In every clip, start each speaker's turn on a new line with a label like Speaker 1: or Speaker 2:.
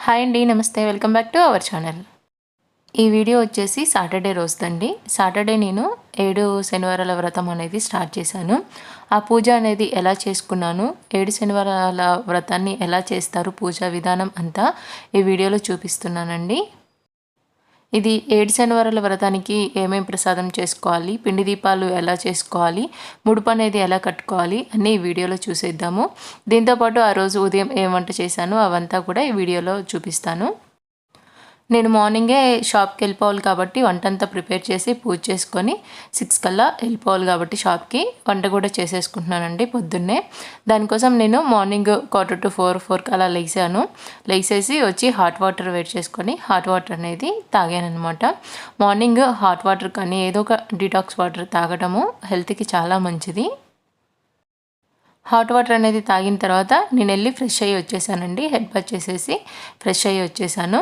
Speaker 1: Hi అండి, నమస్తే. Welcome back to our channel. ఈ వీడియో వచ్చేసి సాటర్డే రోజుదండి. సాటర్డే నేను 7 శనివారాల వ్రతం అనేది స్టార్ట్ చేశాను. ఆ పూజ అనేది ఎలా చేసుకున్నాను, 7 శనివారాల వ్రతాన్ని ఎలా చేస్తారు, పూజా విధానం అంతా ఈ వీడియోలో చూపిస్తున్నానండి. ఇది 7 శనివారాల వ్రతానికి ఏమేమి ప్రసాదం చేసుకోవాలి, పిండి దీపాలు ఎలా చేసుకోవాలి, ముడుపు అనేది ఎలా కట్టుకోవాలి అన్నీ ఈ వీడియోలో చూసేద్దాము. దీంతోపాటు ఆ రోజు ఉదయం ఏం వంట చేశాను అవంతా కూడా ఈ వీడియోలో చూపిస్తాను. నేను మార్నింగే షాప్కి వెళ్ళిపోవాలి కాబట్టి వంటంతా ప్రిపేర్ చేసి పూజ చేసుకొని 6 కల్లా వెళ్ళిపోవాలి కాబట్టి షాప్కి వంట కూడా చేసేసుకుంటున్నానండి పొద్దున్నే. దానికోసం నేను మార్నింగ్ 3:45, 4 అలా లేచేసి వచ్చి హాట్ వాటర్ వేడి చేసుకొని హాట్ వాటర్ అనేది తాగాను అనమాట. మార్నింగ్ హాట్ వాటర్ కానీ ఏదో ఒక డీటాక్స్ వాటర్ తాగడము హెల్త్కి చాలా మంచిది. హాట్ వాటర్ అనేది తాగిన తర్వాత నేను వెళ్ళి ఫ్రెష్ అయ్యి వచ్చేసానండి. హెడ్ బాత్ చేసేసి ఫ్రెష్ అయ్యి వచ్చేసాను.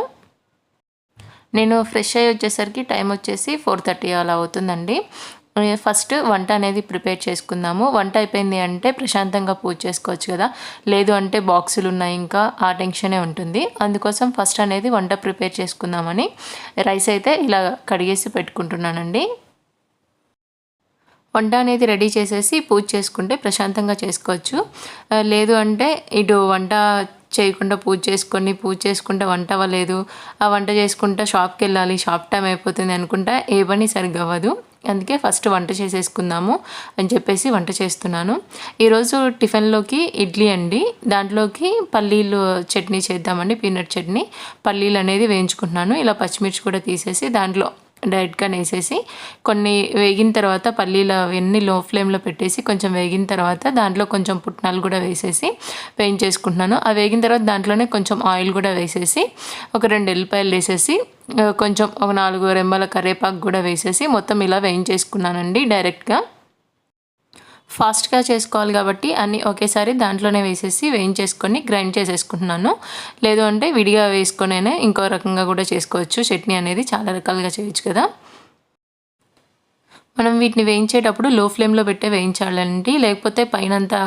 Speaker 1: నేను ఫ్రెష్ అయ్యి వచ్చేసరికి టైం వచ్చేసి 4:30 అలా అవుతుందండి. ఫస్ట్ వంట అనేది ప్రిపేర్ చేసుకుందాము. వంట అయిపోయింది అంటే ప్రశాంతంగా పూజ చేసుకోవచ్చు కదా, లేదు అంటే బాక్సులు ఉన్నాయి ఇంకా ఆ టెన్షనే ఉంటుంది. అందుకోసం ఫస్ట్ అనేది వంట ప్రిపేర్ చేసుకుందామని రైస్ అయితే ఇలా కడిగేసి పెట్టుకుంటున్నానండి. వంట అనేది రెడీ చేసేసి పూజ చేసుకుంటే ప్రశాంతంగా చేసుకోవచ్చు. లేదు అంటే ఇటు వంట చేయకుండా పూజ చేసుకుంటే వంట అవ్వలేదు, ఆ వంట చేసుకుంటా షాప్కి వెళ్ళాలి, షాప్ టైం అయిపోతుంది అనుకుంటా ఏ పని సరిగ్గా అవ్వదు. అందుకే ఫస్ట్ వంట చేసేసుకుందాము అని చెప్పేసి వంట చేస్తున్నాను. ఈరోజు టిఫిన్లోకి ఇడ్లీ అండి. దాంట్లోకి పల్లీలు చట్నీ చేద్దామండి, పీనట్ చట్నీ. పల్లీలు అనేది వేయించుకుంటున్నాను. ఇలా పచ్చిమిర్చి కూడా తీసేసి దాంట్లో డైరెక్ట్గా వేసేసి కొన్ని వేగిన తర్వాత పల్లీలు అవన్నీ లో ఫ్లేమ్లో పెట్టేసి కొంచెం వేగిన తర్వాత దాంట్లో కొంచెం పుట్నాలు కూడా వేసేసి వేయించేసుకుంటున్నాను. ఆ వేగిన తర్వాత దాంట్లోనే కొంచెం ఆయిల్ కూడా వేసేసి ఒక 2 ఎల్లిపాయలు వేసేసి కొంచెం ఒక 4 రెమ్మల కరివేపాకు కూడా వేసేసి మొత్తం ఇలా వేయించేసుకున్నానండి. డైరెక్ట్గా ఫాస్ట్గా చేసుకోవాలి కాబట్టి అన్నీ ఒకేసారి దాంట్లోనే వేసేసి వేయించేసుకొని గ్రైండ్ చేసేసుకుంటున్నాను. లేదు అంటే విడిగా వేసుకొనైనా ఇంకో రకంగా కూడా చేసుకోవచ్చు. చట్నీ అనేది చాలా రకాలుగా చేయొచ్చు కదా. మనం వీటిని వేయించేటప్పుడు లో ఫ్లేమ్లో పెట్టే వేయించాలండి, లేకపోతే పైనంతా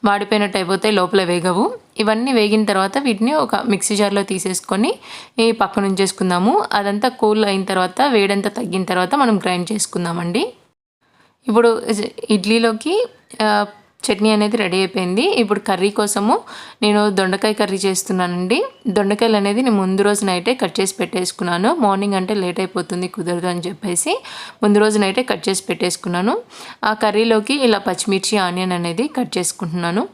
Speaker 1: మాడిపోయినట్టు అయిపోతాయి, లోపల వేగవు. ఇవన్నీ వేగిన తర్వాత వీటిని ఒక మిక్సీ జార్లో తీసేసుకొని పక్కన ఉంచేసుకుందాము. అదంతా కూల్ అయిన తర్వాత వేడంతా తగ్గిన తర్వాత మనం గ్రైండ్ చేసుకుందామండి. ఇప్పుడు ఇడ్లీలోకి చట్నీ అనేది రెడీ అయిపోయింది. ఇప్పుడు కర్రీ కోసము నేను దొండకాయ కర్రీ చేస్తున్నానండి. దొండకాయలు అనేది నేను ముందు రోజు నైటే కట్ చేసి పెట్టేసుకున్నాను. మార్నింగ్ అంటే లేట్ అయిపోతుంది, కుదరదు అని చెప్పేసి ముందు రోజు నైటే కట్ చేసి పెట్టేసుకున్నాను. ఆ కర్రీలోకి ఇలా పచ్చిమిర్చి, ఆనియన్ అనేది కట్ చేసుకుంటున్నాను.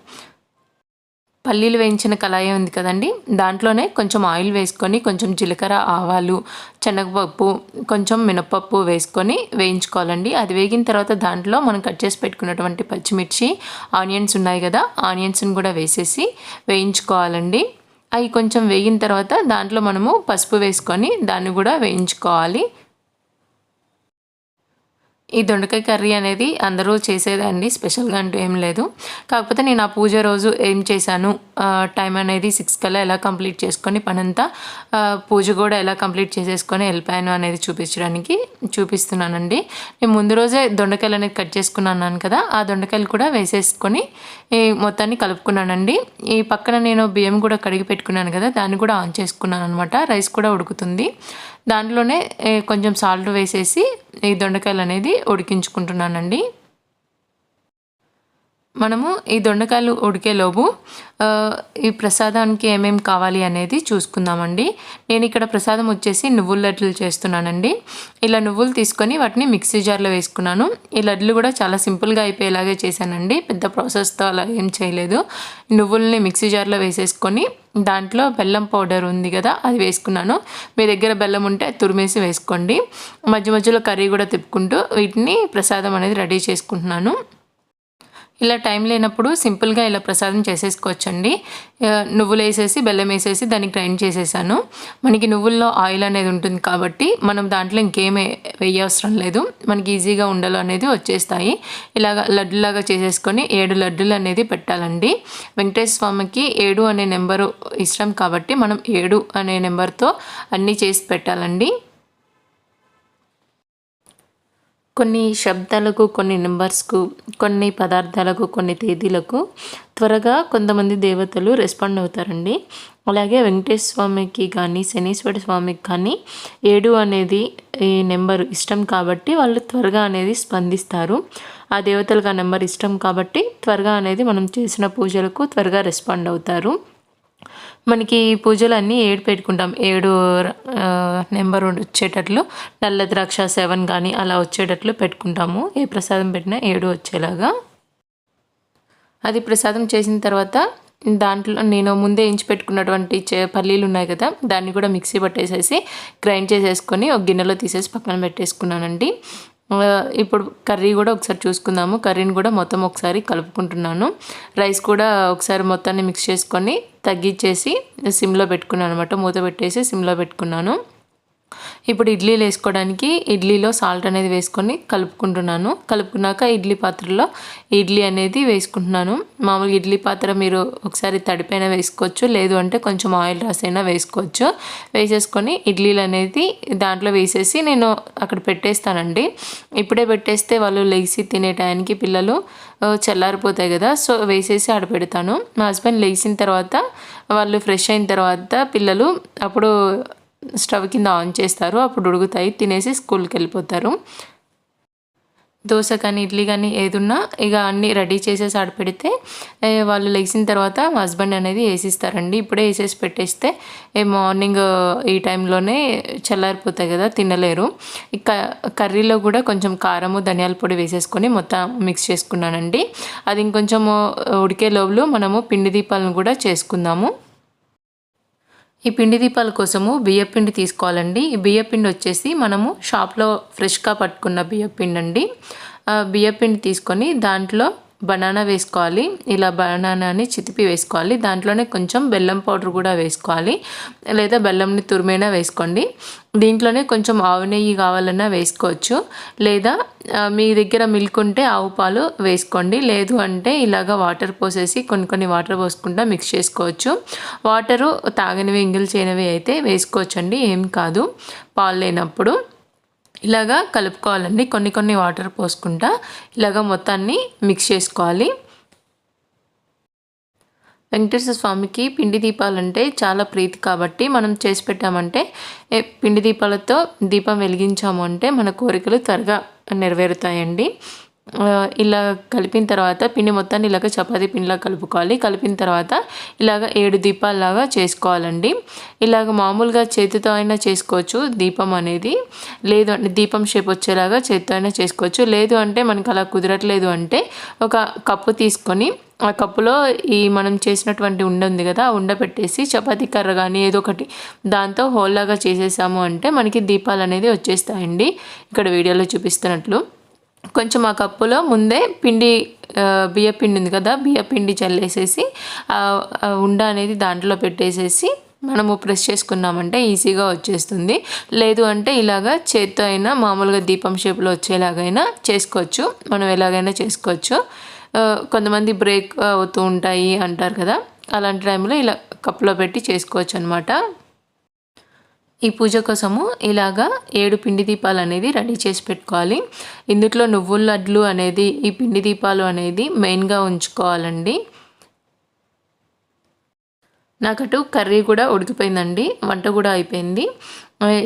Speaker 1: పల్లీలు వేయించిన కళాయి ఉంది కదండి, దాంట్లోనే కొంచెం ఆయిల్ వేసుకొని కొంచెం జీలకర్ర, ఆవాలు, శనగపప్పు, కొంచెం మినపప్పు వేసుకొని వేయించుకోవాలండి. అది వేగిన తర్వాత దాంట్లో మనం కట్ చేసి పెట్టుకున్నటువంటి పచ్చిమిర్చి, ఆనియన్స్ ఉన్నాయి కదా, ఆనియన్స్ని కూడా వేసేసి వేయించుకోవాలండి. అవి కొంచెం వేగిన తర్వాత దాంట్లో మనము పసుపు వేసుకొని దాన్ని కూడా వేయించుకోవాలి. ఈ దొండకాయ కర్రీ అనేది అందరూ చేసేదండి, స్పెషల్గా అంటూ ఏం లేదు. కాకపోతే నేను ఆ పూజ రోజు ఏం చేశాను, టైం అనేది 6 కల్లా ఎలా కంప్లీట్ చేసుకొని పనంతా పూజ కూడా ఎలా కంప్లీట్ చేసేసుకొని వెళ్ళిపోయాను అనేది చూపిస్తున్నానండి. నేను ముందు రోజే దొండకాయలు అనేది కట్ చేసుకున్నాను కదా, ఆ దొండకాయలు కూడా వేసేసుకొని ఈ మొత్తాన్ని కలుపుకున్నానండి. ఈ పక్కన నేను బియ్యం కూడా కడిగి పెట్టుకున్నాను కదా, దాన్ని కూడా ఆన్ చేసుకున్నాను అనమాట. రైస్ కూడా ఉడుకుతుంది. దాంట్లోనే కొంచెం సాల్ట్ వేసేసి ఈ దొండకాయలు అనేది ఉడికించుకుంటున్నానండి. మనము ఈ దొండకాయలు ఉడికేలోపు ఈ ప్రసాదానికి ఏమేమి కావాలి అనేది చూసుకుందామండి. నేను ఇక్కడ ప్రసాదం వచ్చేసి నువ్వుల లడ్డులు చేస్తున్నానండి. ఇలా నువ్వులు తీసుకొని వాటిని మిక్సీ జార్లో వేసుకున్నాను. ఈ లడ్డులు కూడా చాలా సింపుల్గా అయిపోయేలాగే చేశానండి, పెద్ద ప్రాసెస్తో అలా ఏం చేయలేదు. నువ్వుల్ని మిక్సీ జార్లో వేసేసుకొని దాంట్లో బెల్లం పౌడర్ ఉంది కదా, అది వేసుకున్నాను. మీ దగ్గర బెల్లం ఉంటే తురిమేసి వేసుకోండి. మధ్య మధ్యలో కర్రీ కూడా తిప్పుకుంటూ వీటిని ప్రసాదం అనేది రెడీ చేసుకుంటున్నాను. ఇలా టైం లేనప్పుడు సింపుల్గా ఇలా ప్రసాదం చేసేసుకోవచ్చండి. నువ్వులు వేసేసి బెల్లం వేసేసి దాన్ని గ్రైండ్ చేసేసాను. మనకి నువ్వుల్లో ఆయిల్ అనేది ఉంటుంది కాబట్టి మనం దాంట్లో ఇంకేమీ వేయవసరం లేదు. మనకి ఈజీగా ఉండలు అనేది వచ్చేస్తాయి. ఇలాగ లడ్డులాగా చేసేసుకొని 7 లడ్డులు అనేది పెట్టాలండి. వెంకటేశ్వర స్వామికి 7 అనే నెంబరు ఇష్టం కాబట్టి మనం 7 అనే నెంబర్తో అన్నీ చేసి పెట్టాలండి. కొన్ని శబ్దాలకు, కొన్ని నంబర్స్‌కు, కొన్ని పదార్థాలకు, కొన్ని తేదీలకు త్వరగా కొంతమంది దేవతలు రెస్పాండ్ అవుతారండి. అలాగే వెంకటేశ్వర స్వామికి కానీ, శనీశ్వర స్వామికి కానీ 7 అనేది ఈ నెంబర్ ఇష్టం కాబట్టి వాళ్ళు త్వరగా అనేది స్పందిస్తారు. ఆ దేవతలకు ఆ నెంబర్ ఇష్టం కాబట్టి త్వరగా అనేది మనం చేసిన పూజలకు త్వరగా రెస్పాండ్ అవుతారు. మనకి పూజలు అన్నీ 7 పెట్టుకుంటాం. 7 నెంబర్ వచ్చేటట్లు నల్ల ద్రాక్ష 7 కానీ అలా వచ్చేటట్లు పెట్టుకుంటాము. ఏ ప్రసాదం పెట్టినా 7 వచ్చేలాగా. అది ప్రసాదం చేసిన తర్వాత దాంట్లో నేను ముందే ఎంచి పెట్టుకున్నటువంటి పల్లీలు ఉన్నాయి కదా, దాన్ని కూడా మిక్సీ పట్టేసేసి గ్రైండ్ చేసేసుకొని ఒక గిన్నెలో తీసేసి పక్కన పెట్టేసుకున్నానండి. ఇప్పుడు కర్రీ కూడా ఒకసారి చూసుకుందాము. కర్రీని కూడా మొత్తం ఒకసారి కలుపుకుంటున్నాను. రైస్ కూడా ఒకసారి మొత్తాన్ని మిక్స్ చేసుకొని తగ్గించేసి సిమ్లో పెట్టుకున్నాను అనమాట. మూత పెట్టేసి సిమ్లో పెట్టుకున్నాను. ఇప్పుడు ఇడ్లీలు వేసుకోవడానికి ఇడ్లీలో సాల్ట్ అనేది వేసుకొని కలుపుకుంటున్నాను. కలుపుకున్నాక ఇడ్లీ పాత్రలో ఇడ్లీ అనేది వేసుకుంటున్నాను. మామూలుగా ఇడ్లీ పాత్ర మీరు ఒకసారి తడిపైన వేసుకోవచ్చు, లేదు అంటే కొంచెం ఆయిల్ రాసైనా వేసుకోవచ్చు. వేసేసుకొని ఇడ్లీలు అనేది దాంట్లో వేసేసి నేను అక్కడ పెట్టేస్తానండి. ఇప్పుడే పెట్టేస్తే వాళ్ళు లేచి తినే టైంకి పిల్లలు చల్లారిపోతాయి కదా, సో వేసేసి ఆడ పెడతాను. మా హస్బెండ్ లేచిన తర్వాత వాళ్ళు ఫ్రెష్ అయిన తర్వాత పిల్లలు అప్పుడు స్టవ్ కింద ఆన్ చేస్తారు. అప్పుడు ఉడుకుతాయి, తినేసి స్కూల్కి వెళ్ళిపోతారు. దోశ కానీ ఇడ్లీ కానీ ఏదున్నా ఇక అన్నీ రెడీ చేసేసి ఆడ పెడితే వాళ్ళు లేచిన తర్వాత మా హస్బెండ్ అనేది వేసిస్తారండి. ఇప్పుడే వేసేసి పెట్టేస్తే మార్నింగ్ ఈ టైంలోనే చల్లారిపోతాయి కదా, తినలేరు. ఇక కర్రీలో కూడా కొంచెం కారము ధనియాల పొడి వేసేసుకొని మొత్తం మిక్స్ చేసుకున్నానండి. అది ఇంకొంచెం ఉడికే లోపల మనము పిండి దీపాలను కూడా చేసుకుందాము. ఈ పిండి దీపాల కోసము బియ్యపిండి తీసుకోవాలండి. ఈ బియ్యపిండి వచ్చేసి మనము షాప్లో ఫ్రెష్గా పట్టుకున్న బియ్యపిండి అండి. బియ్యపిండి తీసుకొని దాంట్లో బనానా వేసుకోవాలి. ఇలా బనానాని చితిపి వేసుకోవాలి. దాంట్లోనే కొంచెం బెల్లం పౌడర్ కూడా వేసుకోవాలి, లేదా బెల్లంని తురిమైనా వేసుకోండి. దీంట్లోనే కొంచెం ఆవు నెయ్యి కావాలన్నా వేసుకోవచ్చు, లేదా మీ దగ్గర మిల్క్ ఉంటే ఆవు పాలు వేసుకోండి, లేదు అంటే ఇలాగ వాటర్ పోసేసి కొన్ని వాటర్ పోసుకుంటా మిక్స్ చేసుకోవచ్చు. వాటరు తాగనివి ఎంగిల్ చేయనివి అయితే వేసుకోవచ్చండి, ఏం కాదు పాలు లేనప్పుడు. ఇలాగా కలుపుకోవాలండి. కొన్ని వాటర్ పోసుకుంటా ఇలాగ మొత్తాన్ని మిక్స్ చేసుకోవాలి. వెంకటేశ్వర స్వామికి పిండి దీపాలంటే చాలా ప్రీతి కాబట్టి మనం చేసి పెట్టామంటే పిండి దీపాలతో దీపం వెలిగించాము అంటే మన కోరికలు త్వరగా నెరవేరుతాయండి. ఇలా కలిపిన తర్వాత పిండి మొత్తాన్ని ఇలాగ చపాతీ పిండిలా కలుపుకోవాలి. కలిపిన తర్వాత ఇలాగ 7 దీపాలలాగా చేసుకోవాలండి. ఇలాగ మామూలుగా చేతితో అయినా చేసుకోవచ్చు దీపం అనేది, లేదు అంటే దీపం షేప్ వచ్చేలాగా చేతితో అయినా చేసుకోవచ్చు. లేదు అంటే మనకు అలా కుదరట్లేదు అంటే ఒక కప్పు తీసుకొని ఆ కప్పులో ఈ మనం చేసినటువంటి ఉండ ఉంది కదా, ఆ ఉండ పెట్టేసి చపాతీ కర్ర కానీ ఏదో ఒకటి దాంతో హోల్లాగా చేసేసాము అంటే మనకి దీపాలు అనేది వచ్చేస్తాయండి. ఇక్కడ వీడియోలో చూపిస్తున్నట్లు కొంచెం ఆ కప్పులో ముందే బియ్యపిండి ఉంది కదా, బియ్యపిండి చల్లేసేసి ఉండ అనేది దాంట్లో పెట్టేసేసి మనము ప్రెస్ చేసుకున్నామంటే ఈజీగా వచ్చేస్తుంది. లేదు అంటే ఇలాగా చేత్తో అయినా మామూలుగా దీపం షేప్లో వచ్చేలాగైనా చేసుకోవచ్చు, మనం ఎలాగైనా చేసుకోవచ్చు. కొంతమంది బ్రేక్ అవుతూ ఉంటాయి అంటారు కదా, అలాంటి టైంలో ఇలా కప్పులో పెట్టి చేసుకోవచ్చు అనమాట. ఈ పూజ కోసము ఇలాగా 7 పిండి దీపాలు అనేది రెడీ చేసి పెట్టుకోవాలి. ఇందులో నువ్వుల లడ్లు అనేది ఈ పిండి దీపాలు అనేది మెయిన్గా ఉంచుకోవాలండి. నాకటు కర్రీ కూడా ఉడికిపోయిందండి, వంట కూడా అయిపోయింది.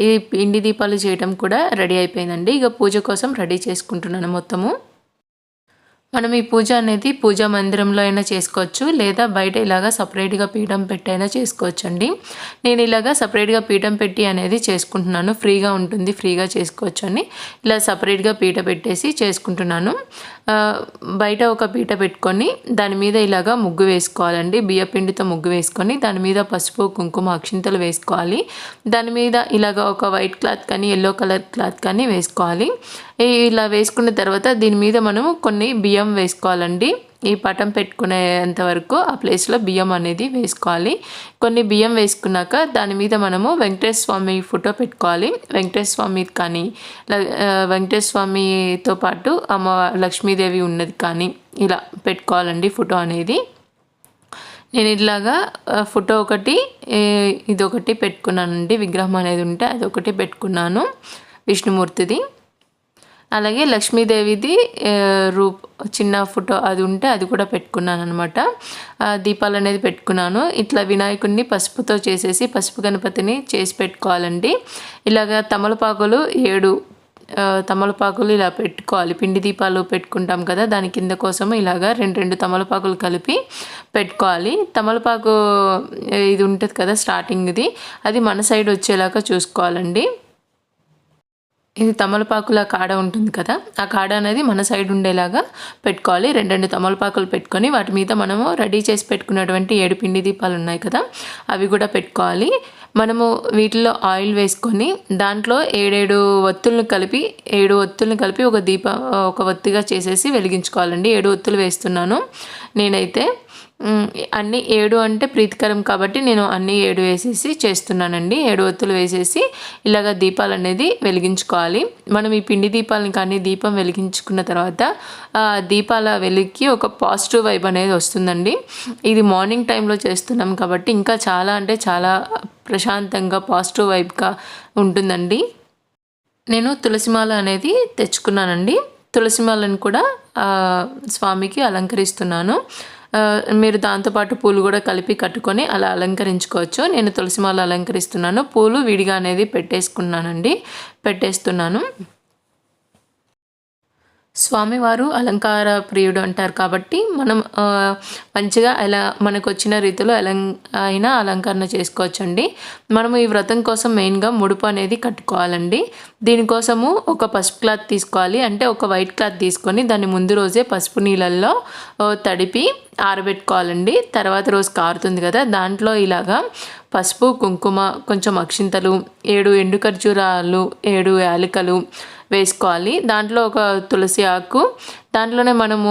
Speaker 1: ఈ పిండి దీపాలు చేయడం కూడా రెడీ అయిపోయిందండి. ఇక పూజ కోసం రెడీ చేసుకుంటున్నాను మొత్తము. మనం ఈ పూజ అనేది పూజా మందిరంలో అయినా చేసుకోవచ్చు, లేదా బయట ఇలాగా సపరేట్గా పీఠం పెట్టి అయినా చేసుకోవచ్చు అండి. నేను ఇలాగా సపరేట్గా పీఠం పెట్టి అనేది చేసుకుంటున్నాను, ఫ్రీగా ఉంటుంది, ఫ్రీగా చేసుకోవచ్చు అని ఇలా సపరేట్గా పీట పెట్టేసి చేసుకుంటున్నాను. బయట ఒక పీట పెట్టుకొని దాని మీద ఇలాగా ముగ్గు వేసుకోవాలండి. బియ్యపిండితో ముగ్గు వేసుకొని దాని మీద పసుపు కుంకుమ అక్షింతలు వేసుకోవాలి. దాని మీద ఇలాగ ఒక వైట్ క్లాత్ కానీ ఎల్లో కలర్ క్లాత్ కానీ వేసుకోవాలి. ఇలా వేసుకున్న తర్వాత దీని మీద మనము కొన్ని బియ్యం వేసుకోవాలండి. ఈ పటం పెట్టుకునేంత వరకు ఆ ప్లేస్లో బియ్యం అనేది వేసుకోవాలి. కొన్ని బియ్యం వేసుకున్నాక దాని మీద మనము వెంకటేశ్వర స్వామి ఫోటో పెట్టుకోవాలి. వెంకటేశ్వర స్వామి కానీ వెంకటేశ్వర స్వామితో పాటు అమ్మ లక్ష్మీదేవి ఉన్నది కానీ ఇలా పెట్టుకోవాలండి ఫోటో అనేది. నేను ఇలాగా ఫోటో ఒకటి ఇదొకటి పెట్టుకున్నానండి, విగ్రహం అనేది ఉంటే అదొకటి పెట్టుకున్నాను విష్ణుమూర్తిది. అలాగే లక్ష్మీదేవిది చిన్న ఫోటో అది ఉంటే అది కూడా పెట్టుకున్నాను అనమాట. దీపాలు అనేది పెట్టుకున్నాను. ఇట్లా వినాయకుడిని పసుపుతో చేసేసి పసుపు గణపతిని చేసి పెట్టుకోవాలండి. ఇలాగ తమలపాకులు 7 తమలపాకులు ఇలా పెట్టుకోవాలి. పిండి దీపాలు పెట్టుకుంటాం కదా, దాని కింద కోసం ఇలాగా 2 తమలపాకులు కలిపి పెట్టుకోవాలి. తమలపాకు ఇది ఉంటుంది కదా స్టార్టింగ్ది, అది మన సైడ్ వచ్చేలాగా చూసుకోవాలండి. ఇది తమలపాకుల కాడ ఉంటుంది కదా, ఆ కాడ అనేది మన సైడ్ ఉండేలాగా పెట్టుకోవాలి. 2 తమలపాకులు పెట్టుకొని వాటి మీద మనము రెడీ చేసి పెట్టుకున్నటువంటి 7 పిండి దీపాలు ఉన్నాయి కదా, అవి కూడా పెట్టుకోవాలి. మనము వీటిలో ఆయిల్ వేసుకొని దాంట్లో 7 ఒత్తులను కలిపి 7 ఒత్తులను కలిపి ఒక ఒత్తిగా చేసేసి వెలిగించుకోవాలండి. 7 ఒత్తులు వేస్తున్నాను నేనైతే. అన్నీ 7 అంటే ప్రీతికరం కాబట్టి నేను అన్నీ 7 వేసేసి చేస్తున్నానండి. 7 ఒత్తులు వేసేసి ఇలాగ దీపాలు అనేది వెలిగించుకోవాలి. మనం ఈ పిండి దీపాలను కానీ దీపం వెలిగించుకున్న తర్వాత దీపాల వెలికి ఒక పాజిటివ్ వైబ్ అనేది వస్తుందండి. ఇది మార్నింగ్ టైంలో చేస్తున్నాం కాబట్టి ఇంకా చాలా అంటే చాలా ప్రశాంతంగా పాజిటివ్ వైబ్గా ఉంటుందండి. నేను తులసిమాల అనేది తెచ్చుకున్నానండి. తులసిమాలను కూడా స్వామికి అలంకరిస్తున్నాను. మీరు దాంతోపాటు పూలు కూడా కలిపి కట్టుకొని అలా అలంకరించుకోవచ్చు. నేను తులసిమాల అలంకరిస్తున్నాను. పూలు విడిగా అనేది పెట్టేస్తున్నాను. స్వామివారు అలంకార ప్రియుడు అంటారు కాబట్టి మనం మంచిగా ఎలా మనకు వచ్చిన రీతిలో అయినా అలంకరణ చేసుకోవచ్చండి. మనము ఈ వ్రతం కోసం మెయిన్గా ముడుపు అనేది కట్టుకోవాలండి. దీనికోసము ఒక పసుపు క్లాత్ తీసుకోవాలి. అంటే ఒక వైట్ క్లాత్ తీసుకొని దాన్ని ముందు రోజే పసుపు నీళ్ళల్లో తడిపి ఆరబెట్టుకోవాలండి. తర్వాత రోజు కారుతుంది కదా, దాంట్లో ఇలాగా పసుపు, కుంకుమ, కొంచెం అక్షింతలు, 7 ఎండు ఖర్జూరాలు, 7 యాలకులు వేసుకోవాలి. దాంట్లో ఒక తులసి ఆకు, దాంట్లోనే మనము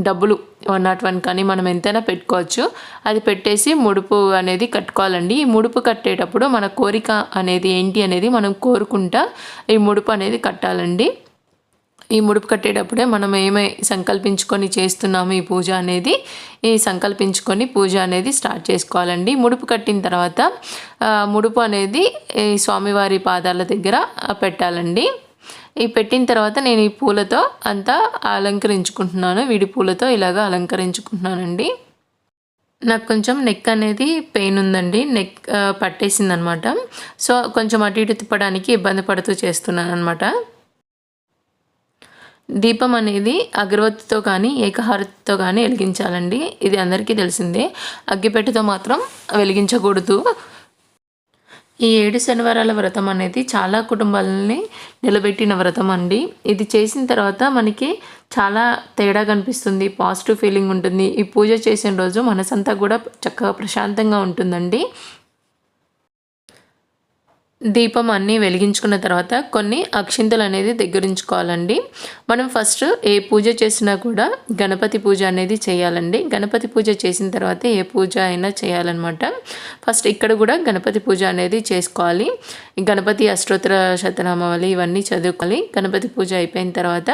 Speaker 1: డబ్బులు 101 కానీ మనం ఎంతైనా పెట్టుకోవచ్చు. అది పెట్టేసి ముడుపు అనేది కట్టుకోవాలండి. ఈ ముడుపు కట్టేటప్పుడు మన కోరిక అనేది ఏంటి అనేది మనం కోరుకుంటా ఈ ముడుపు అనేది కట్టాలండి. ఈ ముడుపు కట్టేటప్పుడే మనం సంకల్పించుకొని చేస్తున్నాము ఈ సంకల్పించుకొని పూజ అనేది స్టార్ట్ చేసుకోవాలండి. ముడుపు కట్టిన తర్వాత ముడుపు అనేది ఈ స్వామివారి పాదాల దగ్గర పెట్టాలండి. ఈ పెట్టిన తర్వాత నేను ఈ పూలతో అంతా అలంకరించుకుంటున్నాను. విడి పూలతో ఇలాగా అలంకరించుకుంటున్నానండి. నాకు కొంచెం నెక్ అనేది పెయిన్ ఉందండి. నెక్ పట్టేసిందనమాట. సో కొంచెం అటు ఇటు తిప్పడానికి ఇబ్బంది పడుతూ చేస్తున్నాను అనమాట. దీపం అనేది అగరవత్తితో కానీ ఏకహారతితో కానీ వెలిగించాలండి. ఇది అందరికీ తెలిసిందే. అగ్గిపెట్టెతో మాత్రం వెలిగించకూడదు. ఈ 7 శనివారాల వ్రతం అనేది చాలా కుటుంబాలని నిలబెట్టిన వ్రతం అండి. ఇది చేసిన తర్వాత మనకి చాలా తేడా కనిపిస్తుంది. పాజిటివ్ ఫీలింగ్ ఉంటుంది. ఈ పూజ చేసిన రోజు మనసంతా కూడా చక్కగా ప్రశాంతంగా ఉంటుందండి. దీపం అన్నీ వెలిగించుకున్న తర్వాత కొన్ని అక్షింతలు అనేది దగ్గరించుకోవాలండి. మనం ఫస్ట్ ఏ పూజ చేసినా కూడా గణపతి పూజ అనేది చేయాలండి. గణపతి పూజ చేసిన తర్వాత ఏ పూజ అయినా చేయాలన్నమాట. ఫస్ట్ ఇక్కడ కూడా గణపతి పూజ అనేది చేసుకోవాలి. గణపతి అష్టోత్తర శతనామావళి ఇవన్నీ చదువుకోవాలి. గణపతి పూజ అయిపోయిన తర్వాత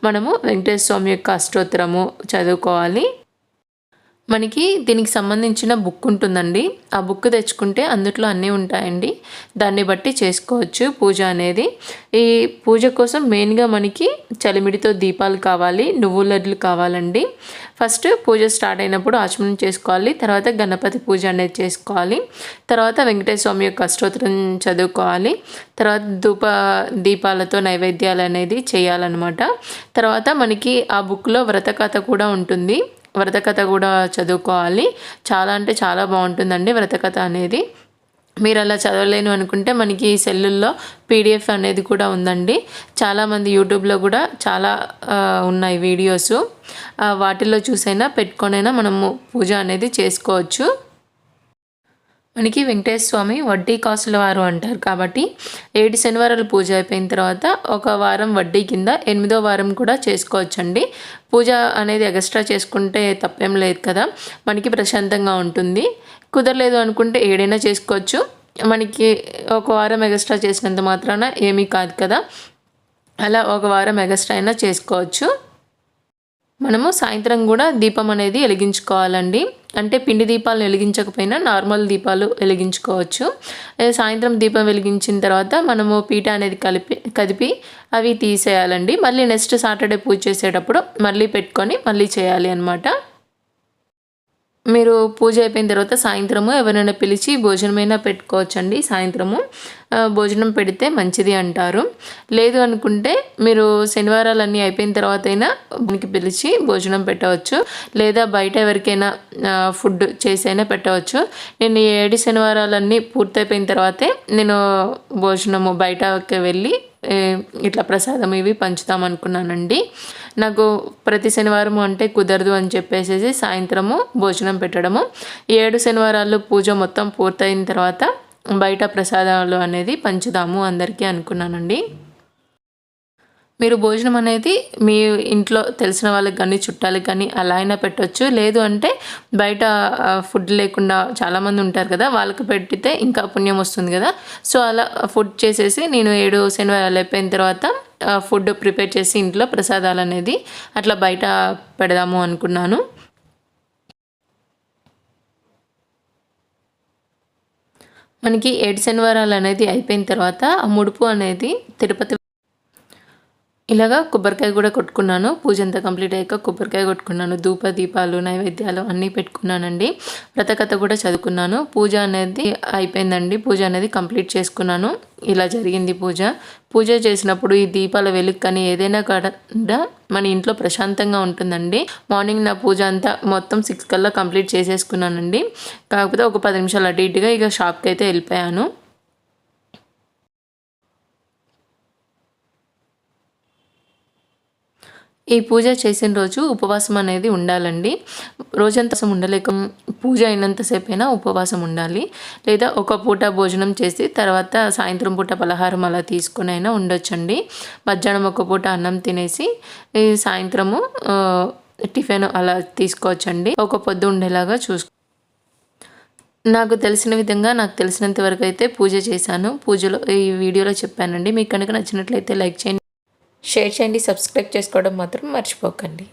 Speaker 1: మనము వెంకటేశ్వర స్వామి యొక్క అష్టోత్తరము చదువుకోవాలి. మనకి దీనికి సంబంధించిన బుక్ ఉంటుందండి. ఆ బుక్ తెచ్చుకుంటే అందులో అన్నీ ఉంటాయండి. దాన్ని బట్టి చేసుకోవచ్చు పూజ అనేది. ఈ పూజ కోసం మెయిన్గా మనకి చలిమిడితో దీపాలు కావాలి, నువ్వుల లడ్డులు కావాలండి. ఫస్ట్ పూజ స్టార్ట్ అయినప్పుడు ఆచమనం చేసుకోవాలి. తర్వాత గణపతి పూజ అనేది చేసుకోవాలి. తర్వాత వెంకటేశ్వర స్వామి యొక్క అష్టోత్తరం చదువుకోవాలి. తర్వాత దీపాలతో నైవేద్యాలు అనేది చేయాలన్నమాట. తర్వాత మనకి ఆ బుక్లో వ్రతకథ కూడా ఉంటుంది. వ్రతకథ కూడా చదువుకోవాలి. చాలా అంటే చాలా బాగుంటుందండి వ్రతకథ అనేది. మీరు అలా చదవలేను అనుకుంటే మనకి సెల్లుల్లో PDF అనేది కూడా ఉందండి. చాలామంది యూట్యూబ్లో కూడా చాలా ఉన్నాయి వీడియోస్. వాటిల్లో చూసైనా పెట్టుకొనైనా మనము పూజ అనేది చేసుకోవచ్చు. మనకి వెంకటేశ్వర స్వామి వడ్డీ కాసుల వారు అంటారు కాబట్టి 7 శనివారాలు పూజ అయిపోయిన తర్వాత ఒక వారం వడ్డీ కింద 8వ వారం కూడా చేసుకోవచ్చండి. పూజ అనేది ఎక్స్ట్రా చేసుకుంటే తప్పేం లేదు కదా, మనకి ప్రశాంతంగా ఉంటుంది. కుదరలేదు అనుకుంటే 7 చేసుకోవచ్చు. మనకి ఒక వారం ఎక్స్ట్రా చేసినంత మాత్రాన ఏమీ కాదు కదా, అలా ఒక వారం ఎక్స్ట్రా అయినా చేసుకోవచ్చు. మనము సాయంత్రం కూడా దీపం అనేది వెలిగించుకోవాలండి. అంటే పిండి దీపాలు వెలిగించకపోయినా నార్మల్ దీపాలు వెలిగించుకోవచ్చు. సాయంత్రం దీపం వెలిగించిన తర్వాత మనము పీట అనేది కదిపి అవి తీసేయాలండి. మళ్ళీ నెక్స్ట్ సాటర్డే పూజ చేసేటప్పుడు మళ్ళీ పెట్టుకొని మళ్ళీ చేయాలి అన్నమాట. మీరు పూజ అయిపోయిన తర్వాత సాయంత్రము ఎవరైనా పిలిచి భోజనమైనా పెట్టుకోవచ్చండి. సాయంత్రము భోజనం పెడితే మంచిది అంటారు. లేదు అనుకుంటే మీరు శనివారాలన్నీ అయిపోయిన తర్వాత అయినా మనకి పిలిచి భోజనం పెట్టవచ్చు, లేదా బయట ఎవరికైనా ఫుడ్ చేసైనా పెట్టవచ్చు. నేను 7 శనివారాలన్నీ పూర్తయిపోయిన తర్వాతే నేను భోజనము బయటకి వెళ్ళి ఇట్లా ప్రసాదం ఇవి పంచుతాం అనుకున్నానండి. నాకు ప్రతి శనివారం అంటే కుదరదు అని చెప్పేసి సాయంత్రము భోజనం పెట్టడము. 7 శనివారాలు పూజ మొత్తం పూర్తయిన తర్వాత బయట ప్రసాదాలు అనేది పంచుదాము అందరికీ అనుకున్నానండి. మీరు భోజనం అనేది మీ ఇంట్లో తెలిసిన వాళ్ళకి కానీ చుట్టాలకు కానీ అలా అయినా పెట్టవచ్చు. లేదు అంటే బయట ఫుడ్ లేకుండా చాలామంది ఉంటారు కదా, వాళ్ళకి పెట్టితే ఇంకా పుణ్యం వస్తుంది కదా. సో అలా ఫుడ్ చేసేసి నేను 7 శనివారాలు అయిపోయిన తర్వాత ఫుడ్ ప్రిపేర్ చేసి ఇంట్లో ప్రసాదాలు అనేది అట్లా బయట పెడదాము అనుకున్నాను. మనకి 7 శనివారాలు అనేది అయిపోయిన తర్వాత ఆ ముడుపు అనేది తిరుపతి ఇలాగా కొబ్బరికాయ కూడా కొట్టుకున్నాను. పూజ అంతా కంప్లీట్ అయ్యాక కొబ్బరికాయ కొట్టుకున్నాను. ధూప దీపాలు నైవేద్యాలు అన్నీ పెట్టుకున్నానండి. వ్రతకథ కూడా చదువుకున్నాను. పూజ అనేది అయిపోయిందండి. పూజ అనేది కంప్లీట్ చేసుకున్నాను. ఇలా జరిగింది పూజ. పూజ చేసినప్పుడు ఈ దీపాల వెలుగు కానీ ఏదైనా కూడా మన ఇంట్లో ప్రశాంతంగా ఉంటుందండి. మార్నింగ్ నా పూజ అంతా మొత్తం 6 కల్లా కంప్లీట్ చేసేసుకున్నానండి. కాకపోతే ఒక 10 నిమిషాలు అటు ఇటుగా ఇక షాప్కి అయితే వెళ్ళిపోయాను. ఈ పూజ చేసిన రోజు ఉపవాసం అనేది ఉండాలండి. రోజంతా ఉండలేక పూజ అయినంతసేపు అయినా ఉపవాసం ఉండాలి. లేదా ఒక పూట భోజనం చేసి తర్వాత సాయంత్రం పూట పలహారం అలా తీసుకొని అయినా ఉండొచ్చండి. మధ్యాహ్నం ఒక పూట అన్నం తినేసి సాయంత్రము టిఫిన్ అలా తీసుకోవచ్చండి. ఒక పొద్దు ఉండేలాగా నాకు తెలిసిన విధంగా నాకు తెలిసినంత వరకు అయితే పూజ చేశాను. పూజలో ఈ వీడియోలో చెప్పానండి. మీకు కనుక నచ్చినట్లయితే లైక్ చేయండి, షేర్ చేయండి, సబ్స్క్రైబ్ చేసుకోవడం మాత్రం మర్చిపోకండి.